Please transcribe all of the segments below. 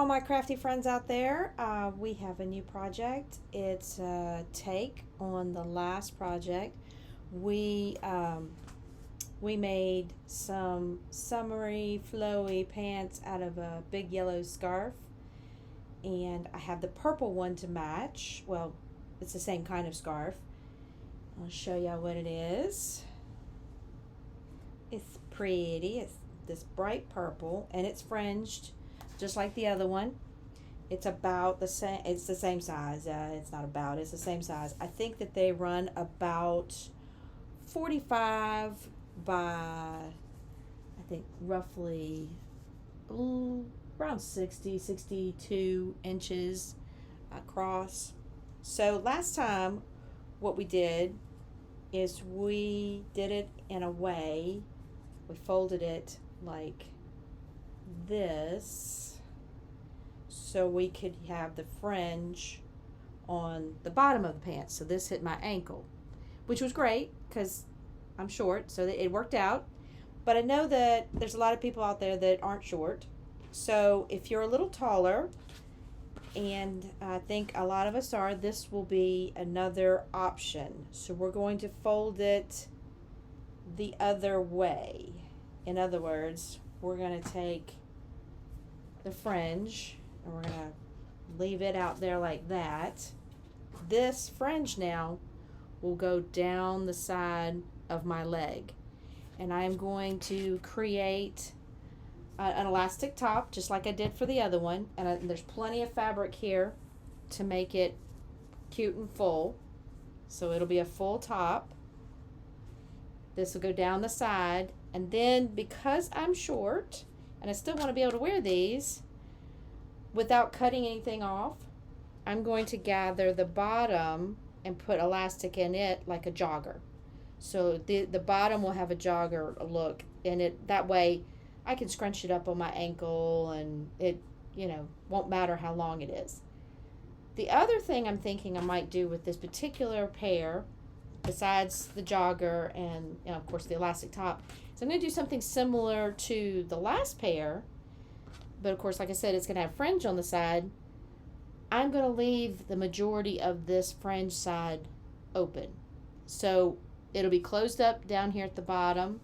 all my crafty friends out there. We have a new project. It's a take on the last project. We we made some summery, flowy pants out of a big yellow scarf, and I have the purple one to match. Well, it's the same kind of scarf. I'll show y'all what it is. It's pretty. It's this bright purple, and it's fringed just like the other one. It's about the same. It's the same size. It's not about. It's the same size. I think that they run about 45 by, I think roughly around 62 inches across. So last time, what we did is we did it in a way. We folded it like this so we could have the fringe on the bottom of the pants. So this hit my ankle, which was great because I'm short, so that it worked out. But I know that there's a lot of people out there that aren't short. So if you're a little taller, and I think a lot of us are, this will be another option. So we're going to fold it the other way. In other words, we're going to take the fringe and we're going to leave it out there like that. This fringe now will go down the side of my leg, and I'm going to create an elastic top just like I did for the other one, and there's plenty of fabric here to make it cute and full, so it'll be a full top. This will go down the side, and then because I'm short and I still want to be able to wear these without cutting anything off, I'm going to gather the bottom and put elastic in it like a jogger. So the bottom will have a jogger look in it. That way I can scrunch it up on my ankle, and it, won't matter how long it is. The other thing I'm thinking I might do with this particular pair, besides the jogger and, of course, the elastic top, is I'm going to do something similar to the last pair, but of course, like I said, it's going to have fringe on the side. I'm going to leave the majority of this fringe side open. So it'll be closed up down here at the bottom,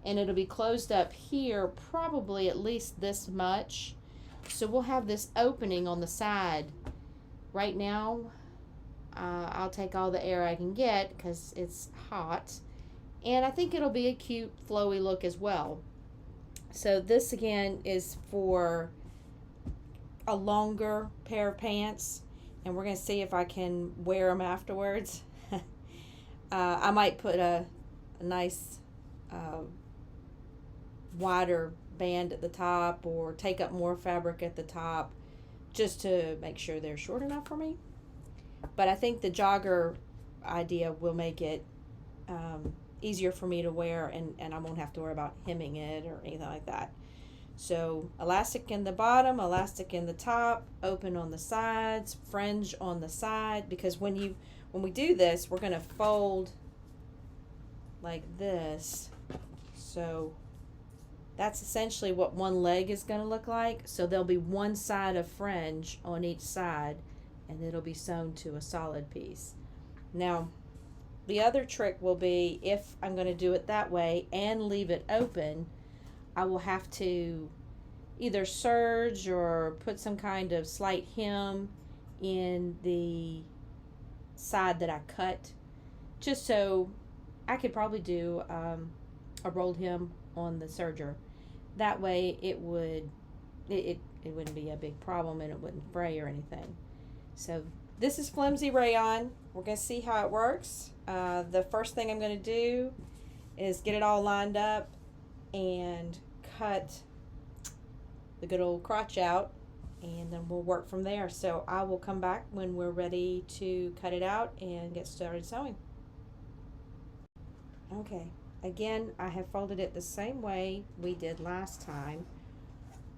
and it'll be closed up here probably at least this much. So we'll have this opening on the side. Right now, I'll take all the air I can get because it's hot, and I think it'll be a cute flowy look as well. So this again is for a longer pair of pants, and we're going to see if I can wear them afterwards. I might put a nice wider band at the top, or take up more fabric at the top just to make sure they're short enough for me. But I think the jogger idea will make it easier for me to wear, and I won't have to worry about hemming it or anything like that. So elastic in the bottom, elastic in the top, open on the sides, fringe on the side, because when we do this, we're going to fold like this. So that's essentially what one leg is going to look like. So there'll be one side of fringe on each side, and it'll be sewn to a solid piece. Now, the other trick will be, if I'm going to do it that way and leave it open, I will have to either serge or put some kind of slight hem in the side that I cut, just so I could probably do a rolled hem on the serger. That way it wouldn't be a big problem, and it wouldn't fray or anything. So this is flimsy rayon. We're going to see how it works. The first thing I'm going to do is get it all lined up and cut the good old crotch out, and then we'll work from there. So I will come back when we're ready to cut it out and get started sewing. Okay, again, I have folded it the same way we did last time,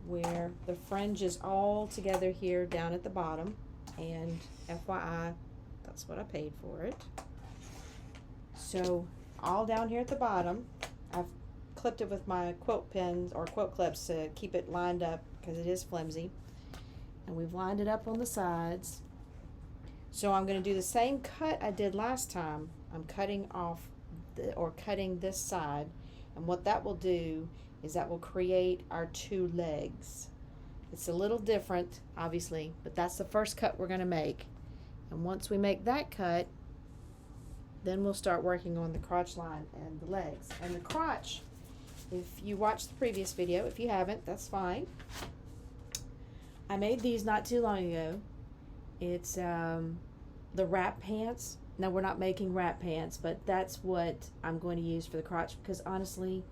where the fringe is all together here down at the bottom, and FYI, that's what I paid for it. So all down here at the bottom, I've clipped it with my quilt pins or quilt clips to keep it lined up because it is flimsy. and we've lined it up on the sides. So I'm going to do the same cut I did last time. I'm cutting off cutting this side, and what that will do is that will create our two legs. It's a little different, obviously, but that's the first cut we're going to make. And once we make that cut, then we'll start working on the crotch line and the legs. And the crotch, if you watched the previous video, if you haven't, that's fine. I made these not too long ago. It's the wrap pants. Now, we're not making wrap pants, but that's what I'm going to use for the crotch, because honestly,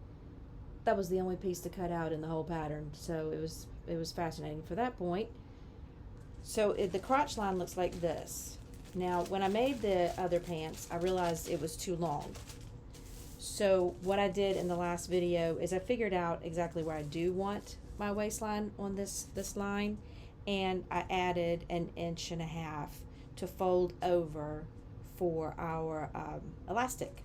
that was the only piece to cut out in the whole pattern. So it was fascinating for that point. So the crotch line looks like this. Now, when I made the other pants, I realized it was too long. So what I did in the last video is I figured out exactly where I do want my waistline on this line, and I added 1.5 inches to fold over for our elastic.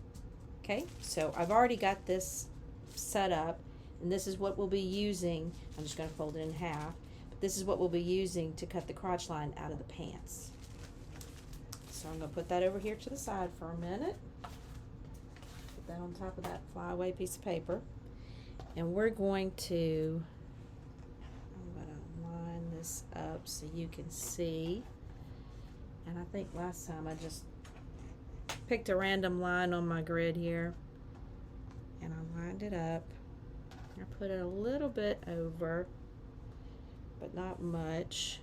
Okay, so I've already got this set up, and this is what we'll be using. I'm just going to fold it in half. But this is what we'll be using to cut the crotch line out of the pants. So I'm going to put that over here to the side for a minute. Put that on top of that flyaway piece of paper. And we're going to, I'm going to line this up so you can see. And I think last time I just picked a random line on my grid here, and I lined it up. I put it a little bit over, but not much.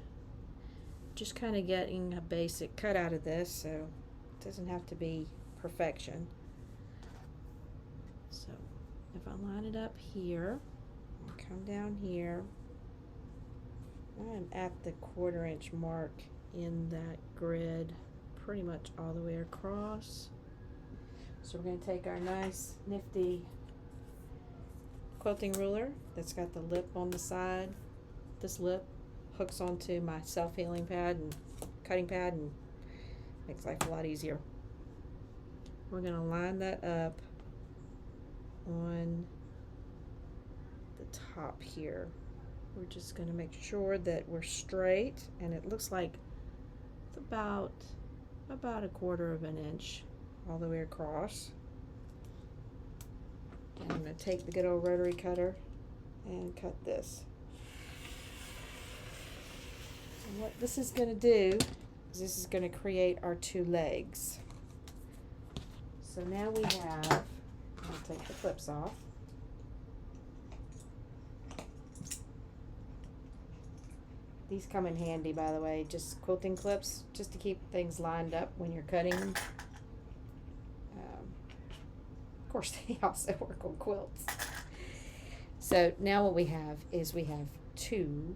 Just kind of getting a basic cut out of this, so it doesn't have to be perfection. So if I line it up here, and come down here, I'm at the 1/4 inch mark in that grid, pretty much all the way across. So we're going to take our nice nifty quilting ruler that's got the lip on the side. This lip hooks onto my self-healing pad and cutting pad and makes life a lot easier. We're going to line that up on the top here. We're just going to make sure that we're straight, and it looks like it's about 1/4 inch all the way across. And I'm going to take the good old rotary cutter and cut this. And what this is going to do is this is going to create our two legs. So now we have, I'll take the clips off. These come in handy, by the way, just quilting clips, just to keep things lined up when you're cutting. Of course, they also work on quilts. So now what we have is we have two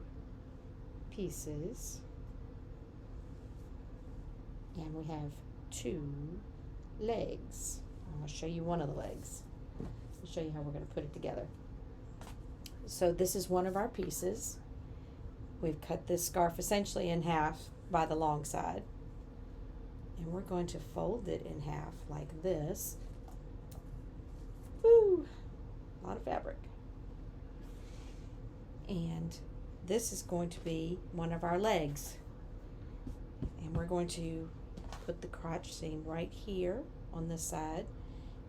pieces, and we have two legs. I'm going to show you one of the legs. I'll show you how we're going to put it together. So this is one of our pieces. We've cut this scarf essentially in half by the long side, and we're going to fold it in half like this. Woo! A lot of fabric. And this is going to be one of our legs, and we're going to put the crotch seam right here on this side.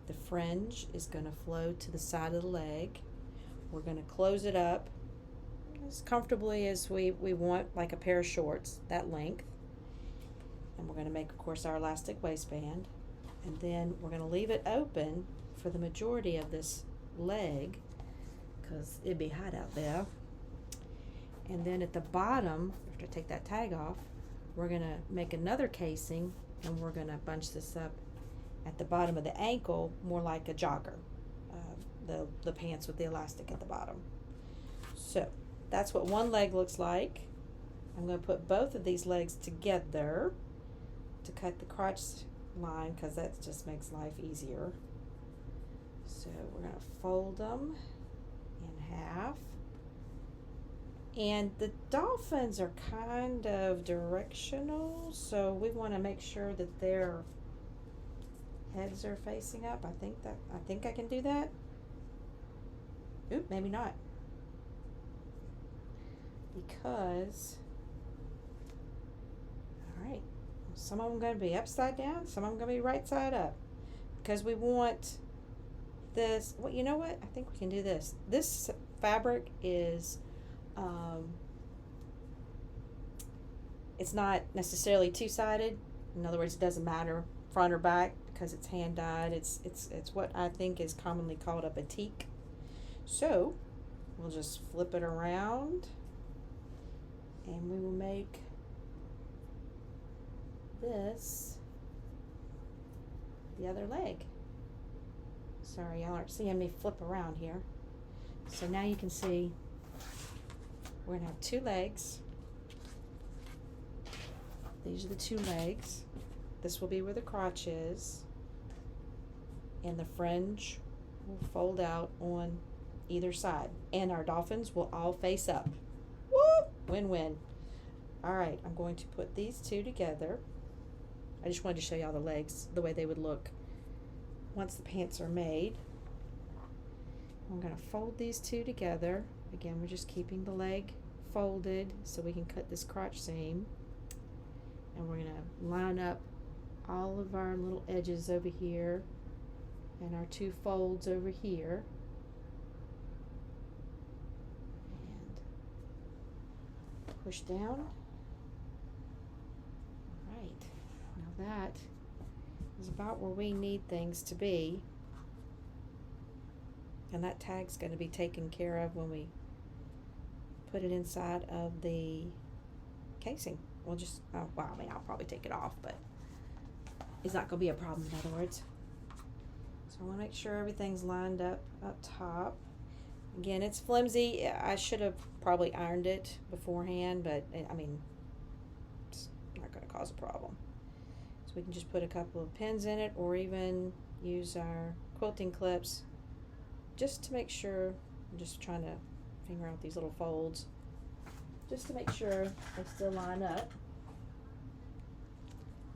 The fringe is going to flow to the side of the leg. We're going to close it up as comfortably as we want, like a pair of shorts, that length. And we're going to make, of course, our elastic waistband, and then we're going to leave it open for the majority of this leg because it'd be hot out there. And then at the bottom, after I take that tag off, we're going to make another casing, and we're going to bunch this up at the bottom of the ankle, more like a jogger, the pants with the elastic at the bottom. So that's what one leg looks like. I'm going to put both of these legs together to cut the crotch line because that just makes life easier. So we're going to fold them in half. And the dolphins are kind of directional, so we want to make sure that their heads are facing up. I think I can do that. Oop, maybe not. Because All right. Some of them going to be upside down, some of them going to be right side up. Because we want this, well, you know what? I think we can do this. This fabric is, it's not necessarily two-sided. In other words, it doesn't matter front or back because it's hand dyed. It's what I think is commonly called a batik. So we'll just flip it around and we will make this the other leg. Sorry, y'all aren't seeing me flip around here. So now you can see we're gonna have two legs. These are the two legs. This will be where the crotch is. And the fringe will fold out on either side. And our dolphins will all face up. Woo! Win-win. Alright, I'm going to put these two together. I just wanted to show y'all the legs, the way they would look once the pants are made. I'm going to fold these two together. Again, we're just keeping the leg folded so we can cut this crotch seam. And we're going to line up all of our little edges over here and our two folds over here. And push down. Alright, now that is about where we need things to be. And that tag's going to be taken care of when we put it inside of the casing. We'll just, well, I mean, I'll probably take it off, but it's not going to be a problem, in other words. So I want to make sure everything's lined up top. Again, it's flimsy. I should have probably ironed it beforehand, but I mean, it's not going to cause a problem. So we can just put a couple of pins in it or even use our quilting clips just to make sure. I'm just trying to finger out these little folds just to make sure they still line up.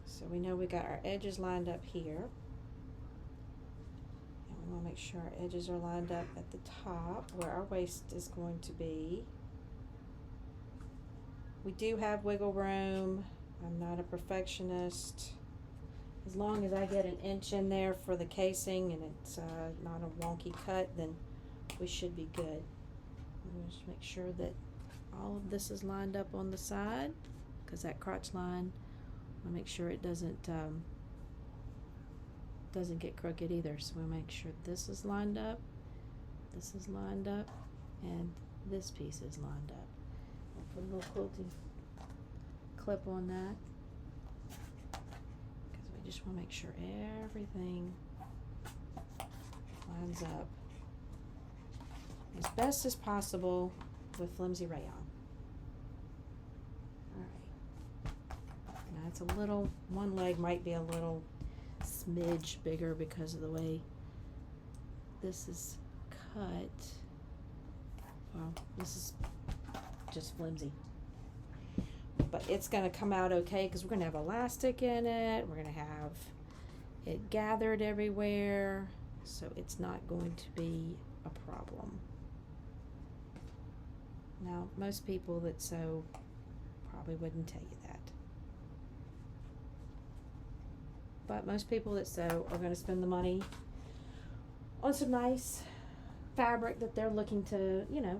So we know we got our edges lined up here. And we want to make sure our edges are lined up at the top where our waist is going to be. We do have wiggle room. I'm not a perfectionist. As long as I get an inch in there for the casing and it's not a wonky cut, then we should be good. We'll just make sure that all of this is lined up on the side, because that crotch line, I'll make sure it doesn't get crooked either. So we'll make sure this is lined up, this is lined up, and this piece is lined up. I'll put a little quilting clip on that, because we just want to make sure everything lines up as best as possible with flimsy rayon. Alright. Now it's a little, one leg might be a little smidge bigger because of the way this is cut. Well, this is just flimsy. But it's going to come out okay because we're going to have elastic in it. We're going to have it gathered everywhere. So it's not going to be a problem. Now, most people that sew probably wouldn't tell you that. But most people that sew are going to spend the money on some nice fabric that they're looking to, you know,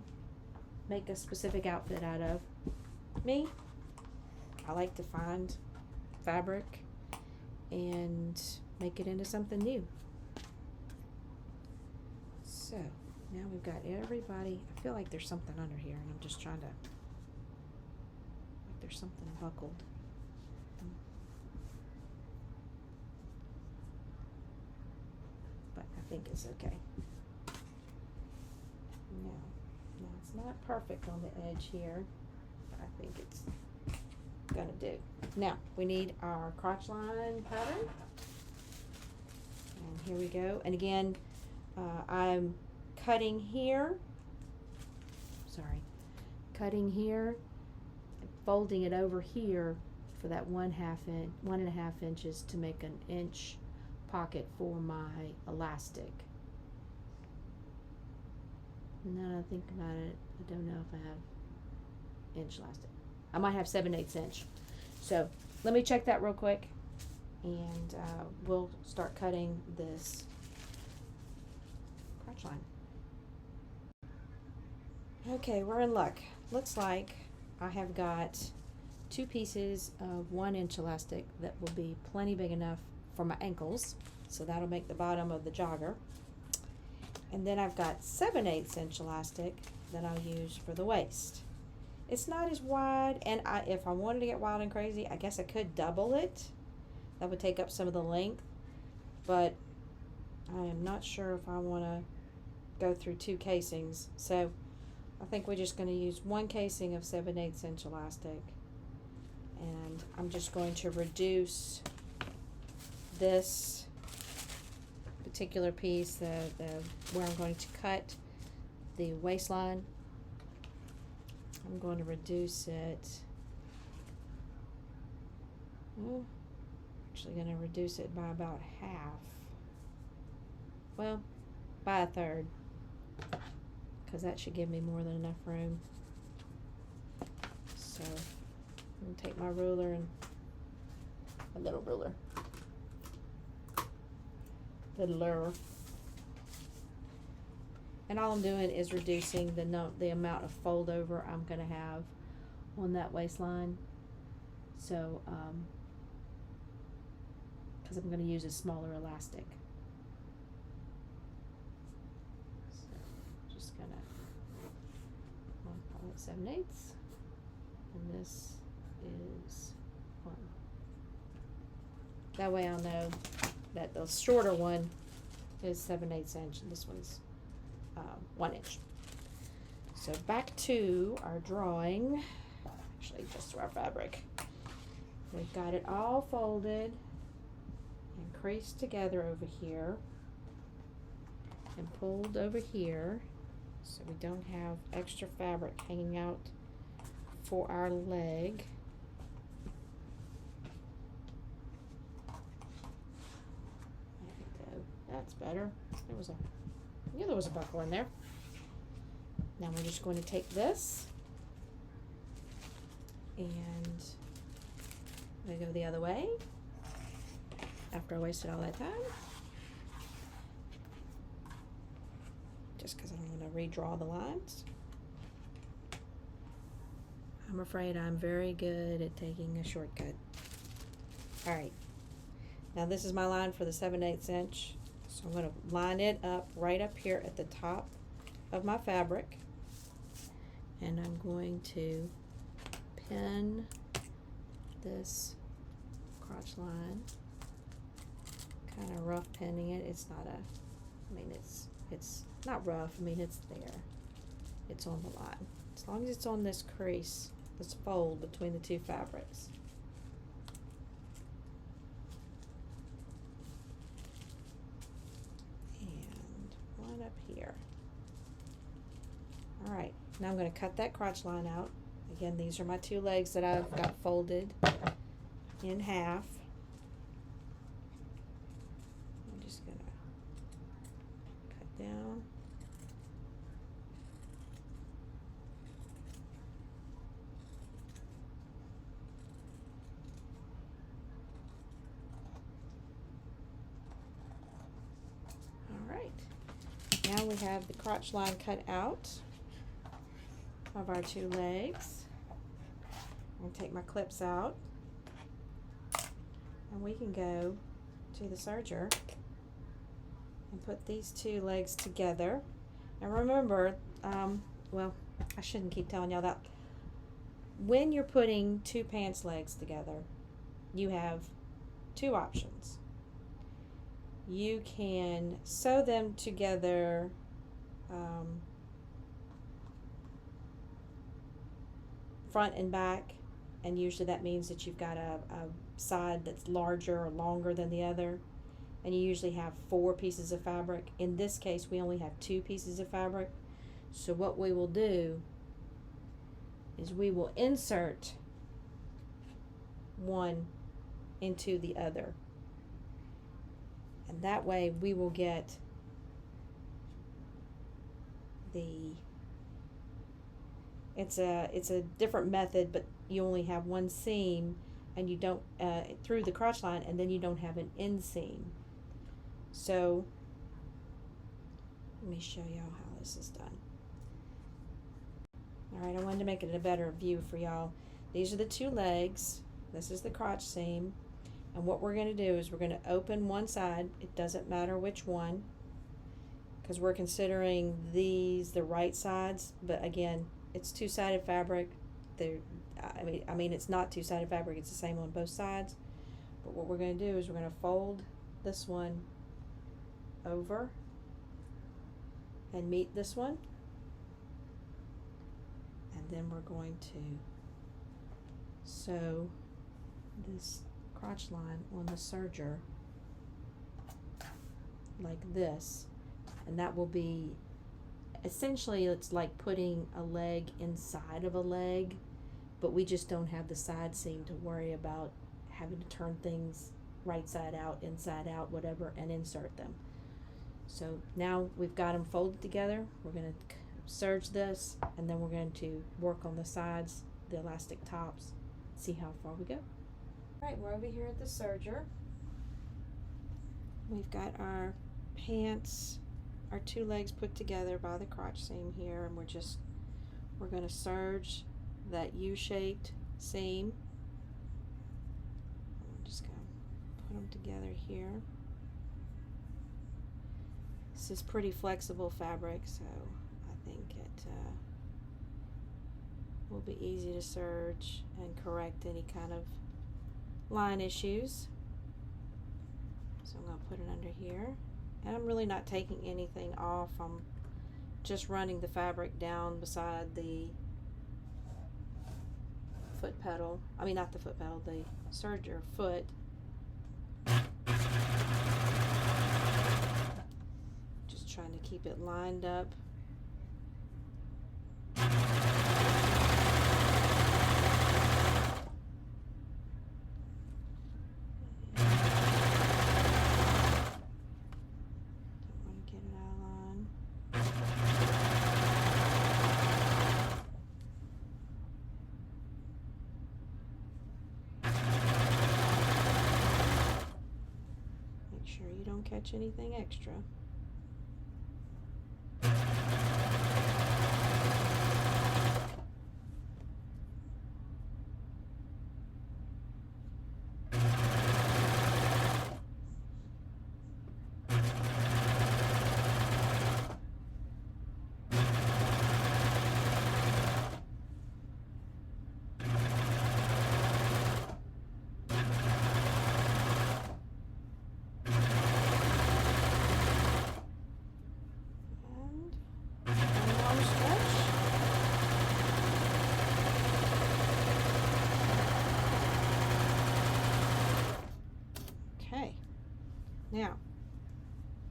make a specific outfit out of. Me, I like to find fabric and make it into something new. So, now we've got everybody. I feel like there's something under here, and I'm just trying to, like there's something buckled. But I think it's okay. Now it's not perfect on the edge here, but I think it's gonna do. Now, we need our crotch line pattern. And here we go. And again, I'm cutting here, cutting here, and folding it over here for that 1.5 inches to make an inch pocket for my elastic. Now that I think about it, I don't know if I have inch elastic. I might have 7/8 inch. So let me check that real quick, and we'll start cutting this crotch line. Okay, we're in luck. Looks like I have got 2 pieces of 1-inch elastic that will be plenty big enough for my ankles, so that'll make the bottom of the jogger. And then I've got 7/8 inch elastic that I'll use for the waist. It's not as wide, and if I wanted to get wild and crazy, I guess I could double it. That would take up some of the length, but I am not sure if I want to go through 2 casings. So I think we're just going to use 1 casing of 7/8 inch elastic, and I'm just going to reduce this particular piece, where I'm going to cut the waistline. I'm going to reduce it. Actually going to reduce it by about half. Well, by a third, because that should give me more than enough room. So I'm going to take my ruler, and a little ruler. Littler. And all I'm doing is reducing the amount of fold over I'm going to have on that waistline. So, because I'm going to use a smaller elastic. So, just going to call it 7/8, and this is 1. That way I'll know that the shorter one is 7/8 inch, and this one's 1 inch. So back to our drawing, actually just to our fabric. We've got it all folded and creased together over here and pulled over here, so we don't have extra fabric hanging out for our leg. There we go. That's better. I knew there was a buckle in there. Now we're just going to take this, and I'm going to go the other way after I wasted all that time, just because I don't want to redraw the lines. I'm afraid I'm very good at taking a shortcut. Alright, now this is my line for the 7/8 inch. So I'm going to line it up right up here at the top of my fabric, and I'm going to pin this crotch line, kind of rough pinning it. It's not it's not rough. I mean, it's there. It's on the line. As long as it's on this crease, this fold between the 2 fabrics. Up here. Alright, now I'm going to cut that crotch line out. Again, these are my 2 legs that I've got folded in half. I'm just going to cut down. Alright. Now we have the crotch line cut out of our 2 legs. I'm going to take my clips out, and we can go to the serger and put these 2 legs together. And remember, well, I shouldn't keep telling y'all that. When you're putting 2 pants legs together, you have 2 options. You can sew them together front and back, and usually that means that you've got a side that's larger or longer than the other, and you usually have 4 pieces of fabric. In this case, we only have 2 pieces of fabric. So what we will do is we will insert one into the other, and that way we will get it's a different method, but you only have one seam and you don't through the crotch line, and then you don't have an inseam. So let me show y'all how this is done. Alright, I wanted to make it a better view for y'all. These are the two legs. This is the crotch seam. And what we're going to do is we're going to open one side. It doesn't matter which one, because we're considering these the right sides. But again, it's two-sided fabric. I mean, it's not two-sided fabric. It's the same on both sides. But what we're going to do is we're going to fold this one over and meet this one. And then we're going to sew this crotch line on the serger like this, and that will be essentially, it's like putting a leg inside of a leg, but we just don't have the side seam to worry about having to turn things right side out, inside out, whatever, and insert them. So now we've got them folded together. We're going to serge this, and then we're going to work on the sides, the elastic tops, see how far we go. Alright, we're over here at the serger. We've got our pants, our two legs put together by the crotch seam here, and we're going to serge that U-shaped seam. I'm just going to put them together here. This is pretty flexible fabric, so I think it will be easy to serge and correct any kind of line issues. So I'm going to put it under here, and I'm really not taking anything off. I'm just running the fabric down beside the foot pedal. I mean, not the foot pedal, the serger foot. Just trying to keep it lined up. Catch anything extra. Now,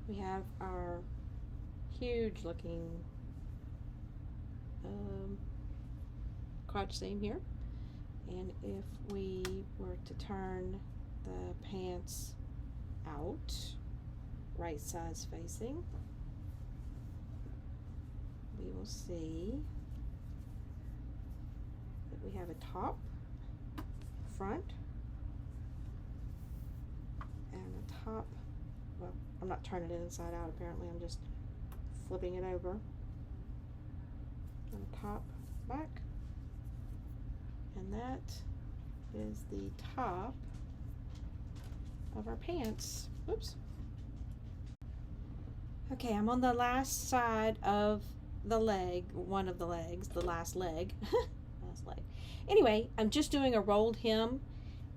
we have our huge looking crotch seam here, and if we were to turn the pants out, right sides facing, we will see that we have a top, front, and a top. Well, I'm not turning it inside out apparently, I'm just flipping it over. And top, back. And that is the top of our pants. Oops. Okay, I'm on the last side of the leg, one of the legs, the last leg. Last leg. Anyway, I'm just doing a rolled hem.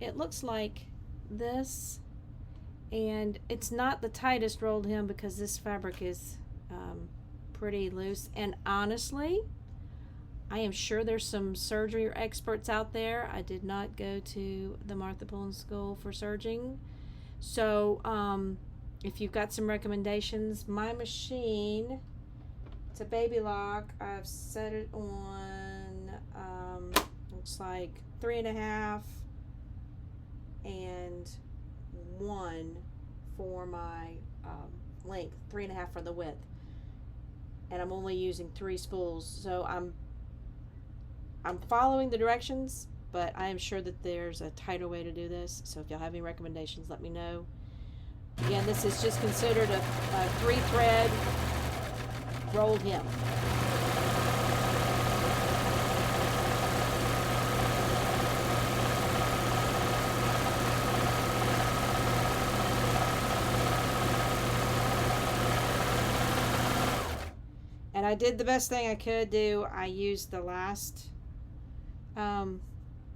It looks like this. And it's not the tightest rolled hem because this fabric is pretty loose. And honestly, I am sure there's some surgery experts out there. I did not go to the Martha Pullen School for Serging. So if you've got some recommendations, my machine, it's a baby lock. I've set it on, looks like 3.5 and 1 for my length, 3.5 for the width, and I'm only using 3 spools. So I'm following the directions, but I am sure that there's a tighter way to do this. So if y'all have any recommendations, let me know. Again, this is just considered a 3-thread rolled hem. And I did the best thing I could do. I used the last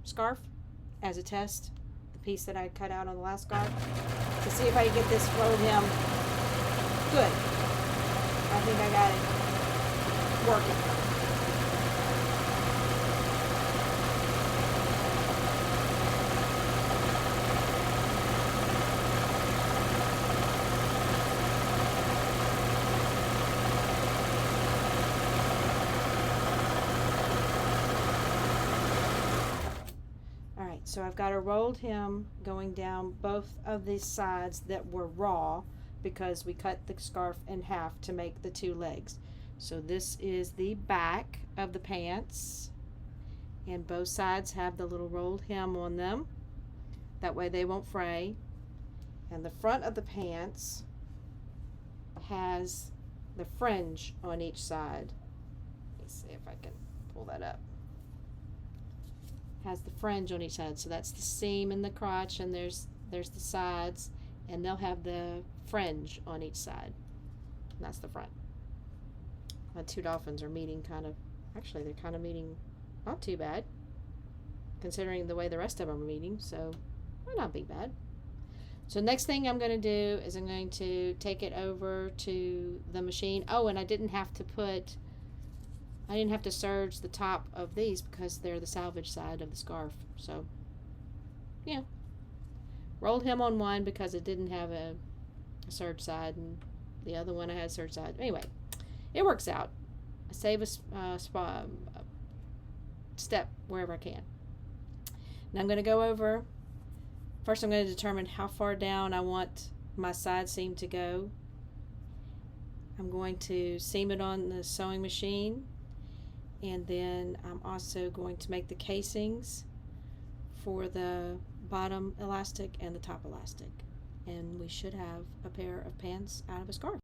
scarf as a test, the piece that I cut out on the last scarf, to see if I could get this rolled hem good. I think I got it working. So I've got a rolled hem going down both of these sides that were raw because we cut the scarf in half to make the 2 legs. So this is the back of the pants, and both sides have the little rolled hem on them. That way they won't fray. And the front of the pants has the fringe on each side. Let me see if I can pull that up. Has the fringe on each side, so that's the seam in the crotch, and there's the sides, and they'll have the fringe on each side, and that's the front. My 2 dolphins are meeting actually they're kind of meeting not too bad considering the way the rest of them are meeting, so might not be bad. So next thing I'm going to do is I'm going to take it over to the machine. Oh, and I didn't have to serge the top of these because they're the salvage side of the scarf. So, yeah. Rolled hem on one because it didn't have a serge side, and the other one I had a serge side. Anyway, it works out. I save a step wherever I can. Now I'm going to go over. First I'm going to determine how far down I want my side seam to go. I'm going to seam it on the sewing machine. And then I'm also going to make the casings for the bottom elastic and the top elastic. And we should have a pair of pants out of a scarf.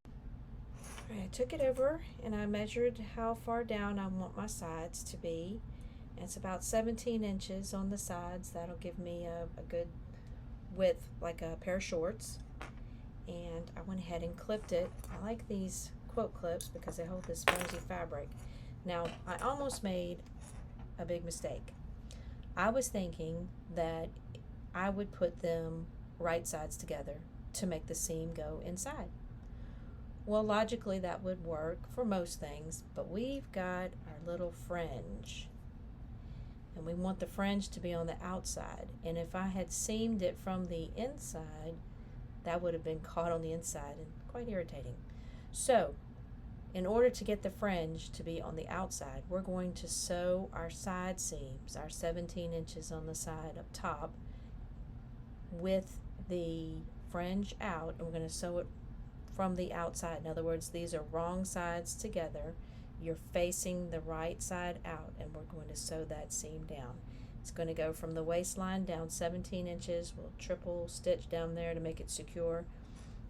All right, I took it over and I measured how far down I want my sides to be. And it's about 17 inches on the sides. That'll give me a good width, like a pair of shorts. And I went ahead and clipped it. I like these quilt clips because they hold this spongy fabric. Now, I almost made a big mistake. I was thinking that I would put them right sides together to make the seam go inside. Well, logically that would work for most things, but we've got our little fringe. And we want the fringe to be on the outside. And if I had seamed it from the inside, that would have been caught on the inside and quite irritating. So, in order to get the fringe to be on the outside, we're going to sew our side seams, our 17 inches on the side up top, with the fringe out, and we're going to sew it from the outside. In other words, these are wrong sides together. You're facing the right side out, and we're going to sew that seam down. It's going to go from the waistline down 17 inches. We'll triple stitch down there to make it secure.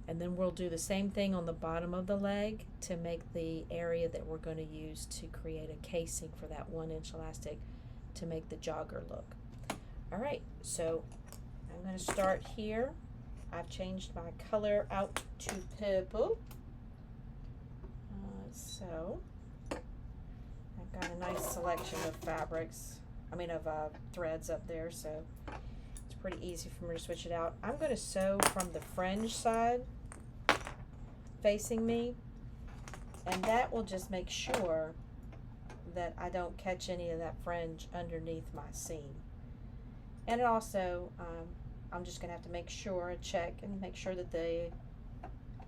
And then we'll do the same thing on the bottom of the leg to make the area that we're going to use to create a casing for that 1-inch elastic to make the jogger look. Alright, so I'm going to start here. I've changed my color out to purple. So I've got a nice selection of threads up there, so it's pretty easy for me to switch it out. I'm going to sew from the fringe side facing me, and that will just make sure that I don't catch any of that fringe underneath my seam. And it also, I'm just going to have to make sure, check and make sure that the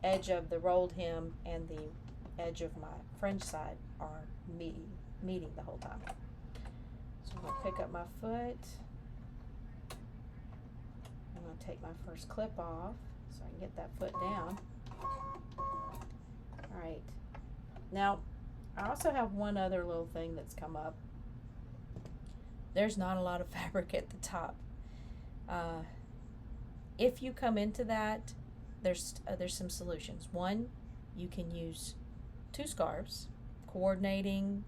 edge of the rolled hem and the edge of my fringe side are meeting the whole time. So I'm going to pick up my foot. I'm going to take my first clip off so I can get that foot down. Alright. Now, I also have one other little thing that's come up. there's not a lot of fabric at the top. If you come into that, there's some solutions. One, you can use 2 scarves, coordinating,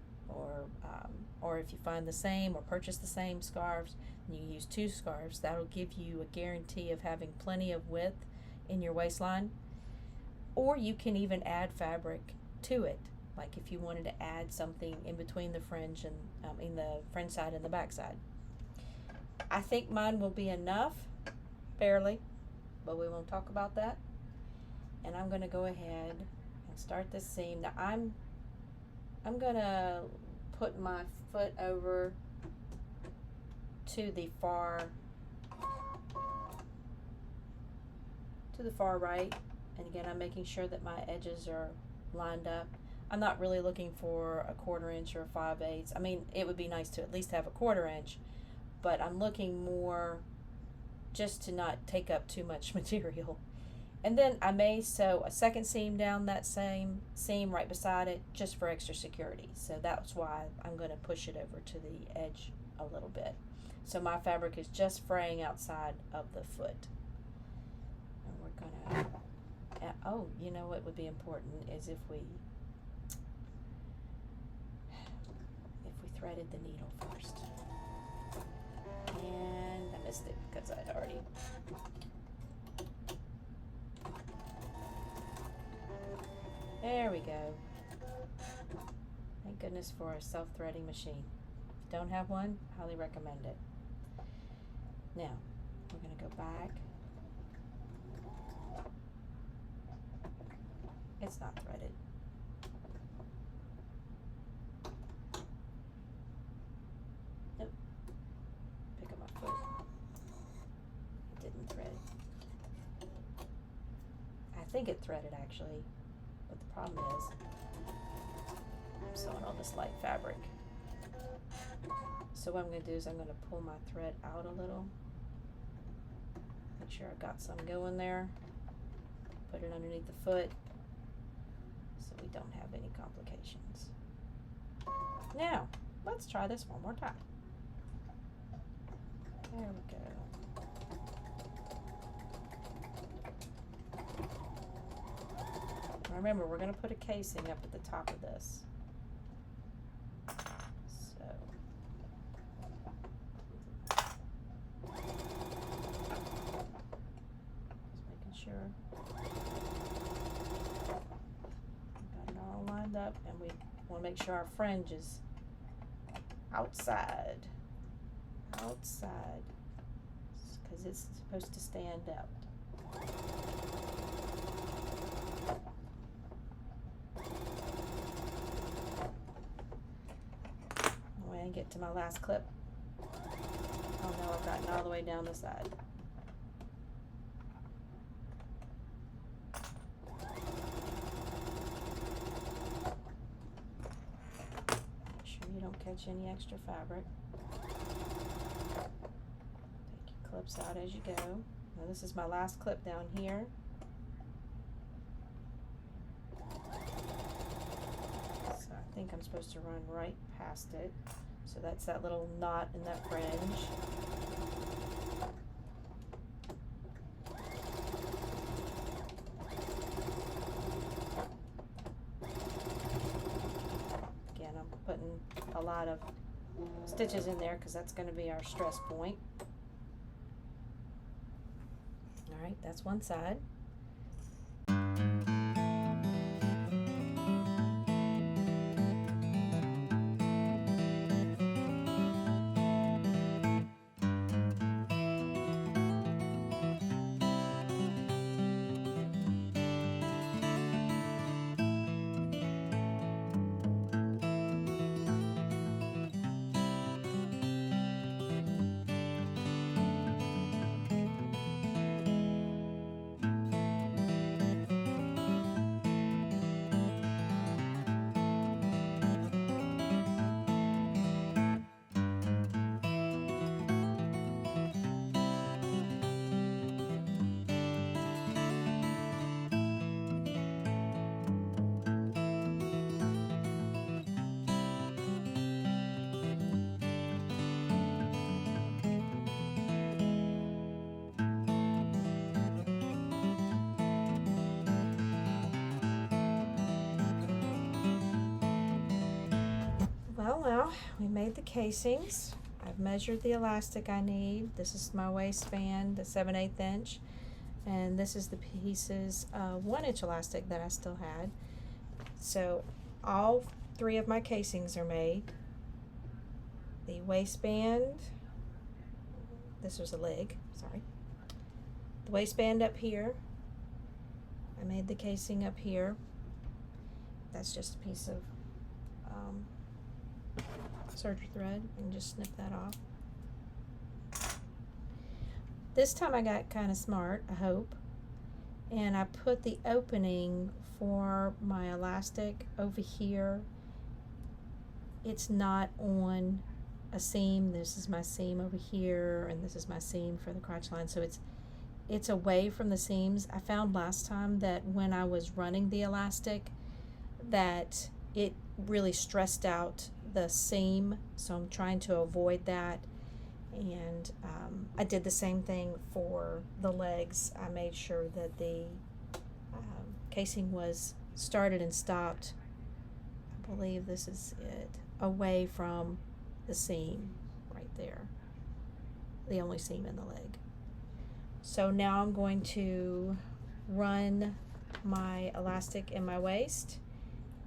or if you find the same or purchase the same scarves, and you use 2 scarves, that'll give you a guarantee of having plenty of width in your waistline. Or you can even add fabric to it, like if you wanted to add something in between the fringe and in the fringe side and the back side. I think mine will be enough, barely, but we won't talk about that. And I'm going to go ahead and start this seam. Now I'm going to put my foot over to the far right, and again I'm making sure that my edges are lined up. I'm not really looking for a 1/4 inch or 5/8. I mean, it would be nice to at least have a 1/4 inch, but I'm looking more just to not take up too much material. And then I may sew a second seam down that same seam right beside it, just for extra security. So that's why I'm going to push it over to the edge a little bit. So my fabric is just fraying outside of the foot. And we're going to, oh, you know what would be important is if we threaded the needle first. And I missed it because I'd already. There we go. Thank goodness for a self-threading machine. If you don't have one, highly recommend it. Now, we're going to go back. It's not threaded. Nope. Pick up my foot. It didn't thread. I think it threaded actually. But the problem is, I'm sewing on this light fabric. So what I'm going to do is I'm going to pull my thread out a little. Make sure I've got some going there. Put it underneath the foot so we don't have any complications. Now, let's try this one more time. There we go. Remember, we're going to put a casing up at the top of this. So, just making sure we've got it all lined up, and we want to make sure our fringe is outside, because it's supposed to stand out. Get to my last clip. Oh no, I've gotten all the way down the side. Make sure you don't catch any extra fabric. Take your clips out as you go. Now this is my last clip down here. So I think I'm supposed to run right past it. So that's that little knot in that fringe. Again, I'm putting a lot of stitches in there because that's going to be our stress point. All right, that's one side. now we made the casings. I've measured the elastic I need. This is my waistband, the 7/8 inch. And this is the pieces of 1-inch elastic that I still had. So all 3 of my casings are made. The waistband, this was a leg, sorry. The waistband up here. I made the casing up here. That's just a piece of serger thread, and just snip that off. This time I got kind of smart, I hope, and I put the opening for my elastic over here. It's not on a seam. This is my seam over here, and this is my seam for the crotch line, so it's away from the seams. I found last time that when I was running the elastic that it really stressed out the seam, so I'm trying to avoid that. And I did the same thing for the legs. I made sure that the casing was started and stopped, I believe this is it, away from the seam right there, the only seam in the leg. So now I'm going to run my elastic in my waist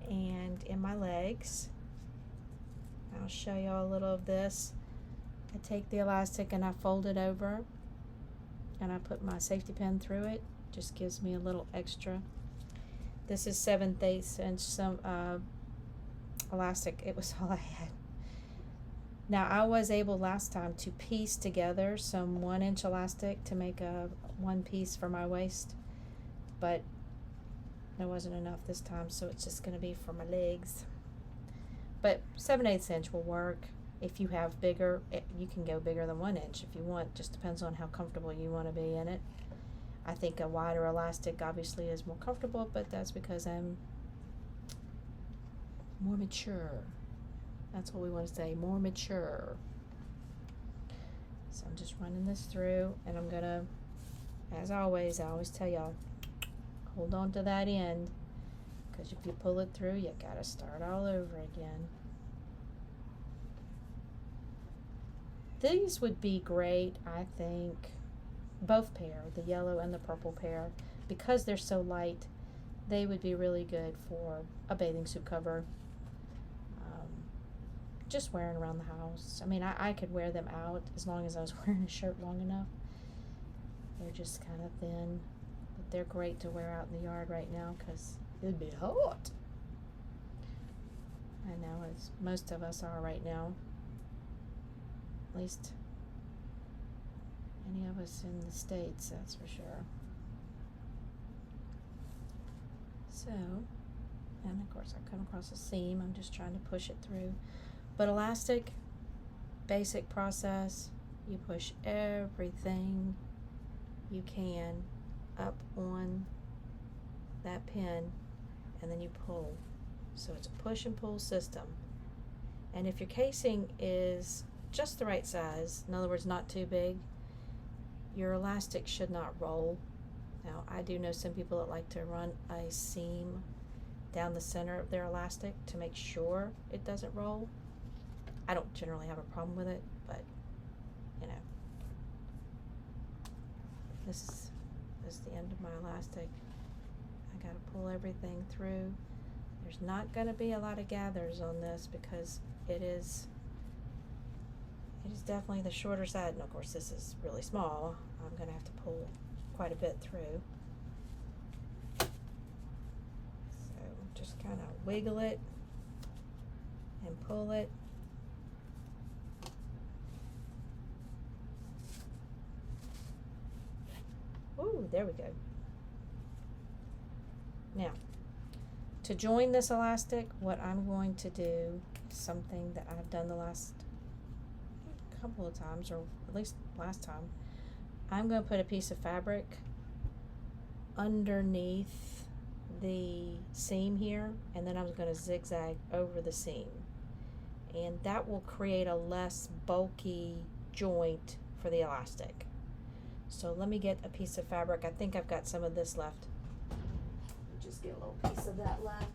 and in my legs. I'll show you a little of this. I take the elastic and I fold it over and I put my safety pin through it. Just gives me a little extra. This is 7/8 inch some elastic. It was all I had. Now I was able last time to piece together some 1-inch elastic to make a one piece for my waist, but there wasn't enough this time, so it's just going to be for my legs. But 7/8 inch will work. If you have bigger, you can go bigger than 1 inch if you want. Just depends on how comfortable you want to be in it. I think a wider elastic obviously is more comfortable, but that's because I'm more mature. That's what we want to say, more mature. So I'm just running this through, and I'm gonna, as always, I always tell y'all, hold on to that end, because if you pull it through, you gotta start all over again. These would be great, I think, both pair, the yellow and the purple pair, because they're so light, they would be really good for a bathing suit cover. Just wearing around the house. I mean, I could wear them out as long as I was wearing a shirt long enough. They're just kind of thin, but they're great to wear out in the yard right now because it'd be hot. I know, as most of us are right now. At least any of us in the States, that's for sure. So, and of course I come across a seam. I'm just trying to push it through. But elastic, basic process, you push everything you can up on that pin, and then you pull. So it's a push and pull system. And if your casing is just the right size, in other words, not too big, your elastic should not roll. Now, I do know some people that like to run a seam down the center of their elastic to make sure it doesn't roll. I don't generally have a problem with it, but you know, this is the end of my elastic. I gotta pull everything through. There's not gonna be a lot of gathers on this because it is definitely the shorter side, and of course this is really small. I'm gonna have to pull quite a bit through. So just kind of wiggle it and pull it. Ooh, there we go. Now, to join this elastic, what I'm going to do is something that I've done the last couple of times, or at least last time. I'm going to put a piece of fabric underneath the seam here, and then I'm going to zigzag over the seam. And that will create a less bulky joint for the elastic. So let me get a piece of fabric. I think I've got some of this left. Just get a little piece of that left.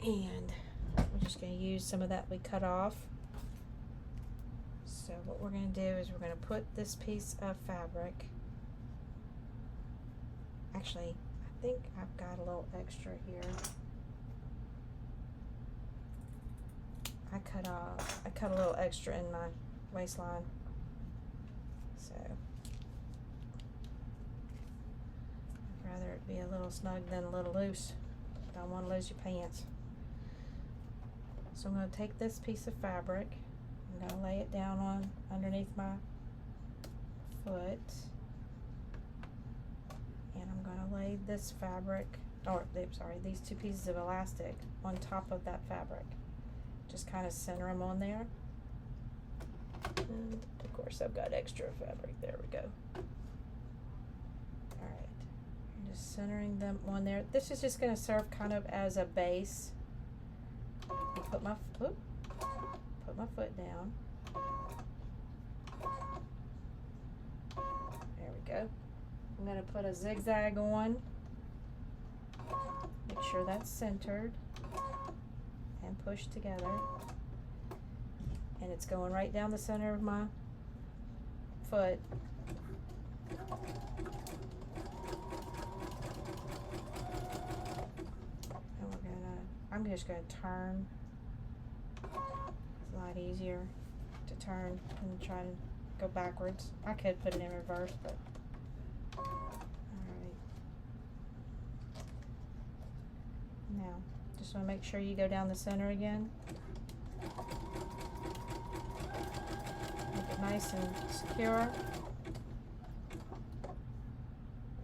And we're just going to use some of that we cut off. So what we're going to do is we're going to put this piece of fabric, actually I think I've got a little extra here. I cut a little extra in my waistline, so I'd rather it be a little snug than a little loose. Don't want to lose your pants. So I'm going to take this piece of fabric, I'm going to lay it down on underneath my foot, and I'm going to lay this fabric, these two pieces of elastic on top of that fabric. Just kind of center them on there. And of course I've got extra fabric. There we go. Alright. I'm just centering them on there. This is just going to serve kind of as a base. Put my foot down. There we go. I'm going to put a zigzag on. Make sure that's centered and push together, and it's going right down the center of my foot. And I'm just gonna turn. It's a lot easier to turn than try to go backwards. I could put it in reverse, but alright. Now just want to make sure you go down the center again. Make it nice and secure.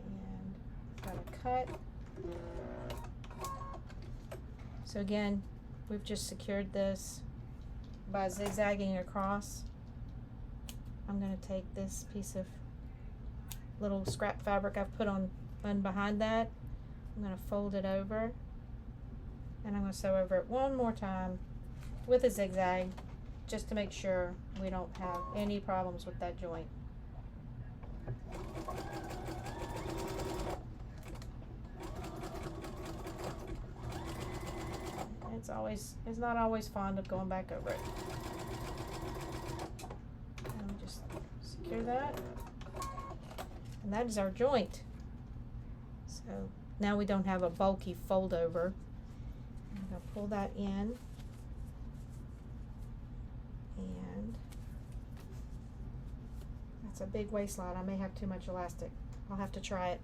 And got a cut. So again, we've just secured this by zigzagging across. I'm going to take this piece of little scrap fabric I've put on behind that. I'm going to fold it over. And I'm going to sew over it one more time with a zigzag, just to make sure we don't have any problems with that joint. It's not always fun of going back over it. And just secure that. And that is our joint. So now we don't have a bulky fold over. I'm going to pull that in, and that's a big waistline. I may have too much elastic. I'll have to try it.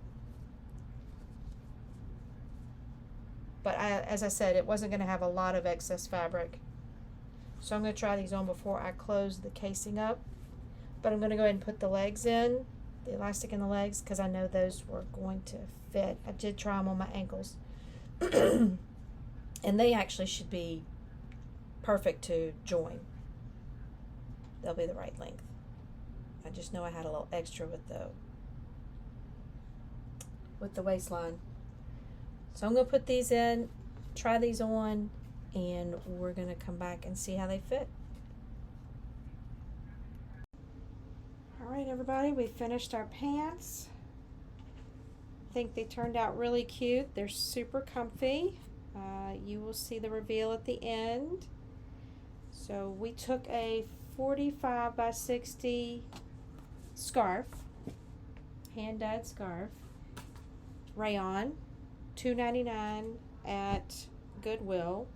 But as I said, it wasn't going to have a lot of excess fabric. So I'm going to try these on before I close the casing up. But I'm going to go ahead and put the legs in, the elastic in the legs, because I know those were going to fit. I did try them on my ankles. And they actually should be perfect to join. They'll be the right length. I just know I had a little extra with the waistline. So I'm going to put these in, try these on, and we're going to come back and see how they fit. Alright everybody, we finished our pants. I think they turned out really cute. They're super comfy. You will see the reveal at the end. So we took a 45 by 60 scarf, hand-dyed scarf, rayon, $2.99 at Goodwill,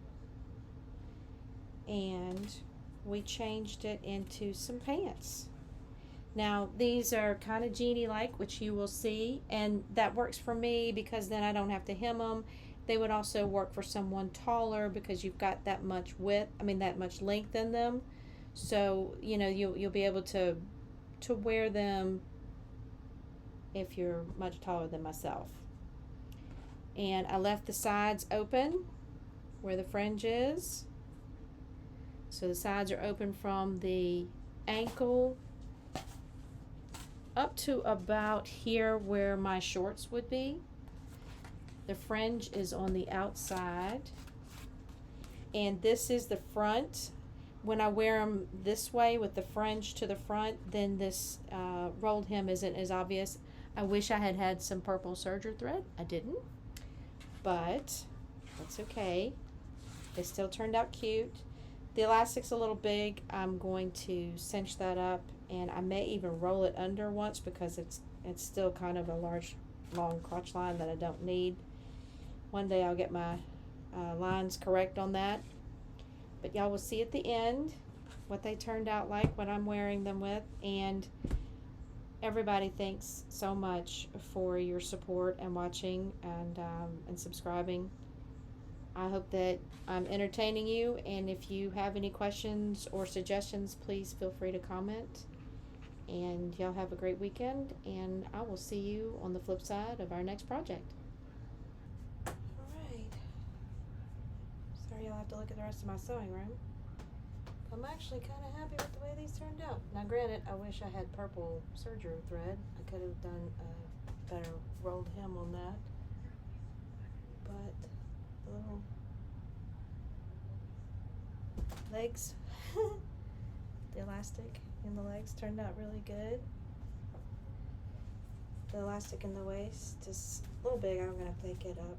and we changed it into some pants. Now these are kind of jeany-like, which you will see, and that works for me because then I don't have to hem them. They would also work for someone taller because you've got that much that much length in them. So you'll be able to wear them if you're much taller than myself. And I left the sides open where the fringe is. So the sides are open from the ankle up to about here where my shorts would be. The fringe is on the outside, and this is the front. When I wear them this way with the fringe to the front, then this rolled hem isn't as obvious. I wish I had had some purple serger thread. I didn't, but that's okay. It still turned out cute. The elastic's a little big. I'm going to cinch that up, and I may even roll it under once because it's still kind of a large, long crotch line that I don't need. One day I'll get my lines correct on that. But y'all will see at the end what they turned out like, what I'm wearing them with, and everybody, thanks so much for your support and watching and subscribing. I hope that I'm entertaining you, and if you have any questions or suggestions, please feel free to comment. And y'all have a great weekend, and I will see you on the flip side of our next project. Alright. Sorry y'all have to look at the rest of my sewing room. I'm actually kind of happy with the way these turned out. Now granted, I wish I had purple serger thread. I could have done a better rolled hem on that. But the little legs, the elastic in the legs turned out really good. The elastic in the waist is a little big. I'm going to have to take it up.